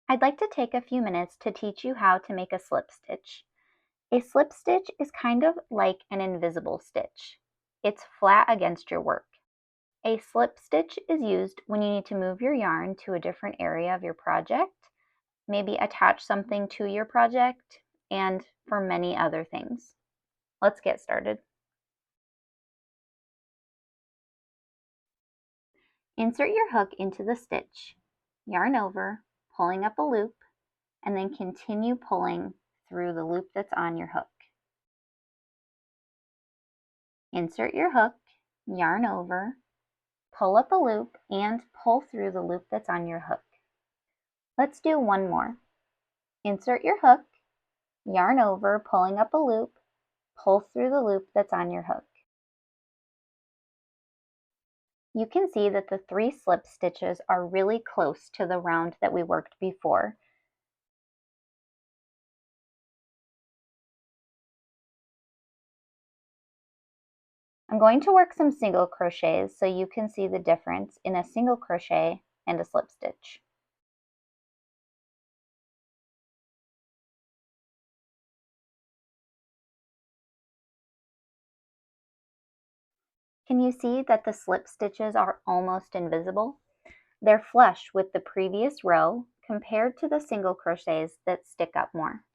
I'd like to take a few minutes to teach you how to make a slip stitch. A slip stitch is kind of like an invisible stitch. It's flat against your work. A slip stitch is used when you need to move your yarn to a different area of your project, maybe attach something to your project, and for many other things. Let's get started. Insert your hook into the stitch, yarn over, pulling up a loop, and then continue pulling through the loop that's on your hook. Insert your hook, yarn over, pull up a loop, and pull through the loop that's on your hook. Let's do one more. Insert your hook, yarn over, pulling up a loop, pull through the loop that's on your hook. You can see that the 3 slip stitches are really close to the round that we worked before. I'm going to work some single crochets so you can see the difference in a single crochet and a slip stitch. Can you see that the slip stitches are almost invisible? They're flush with the previous row compared to the single crochets that stick up more.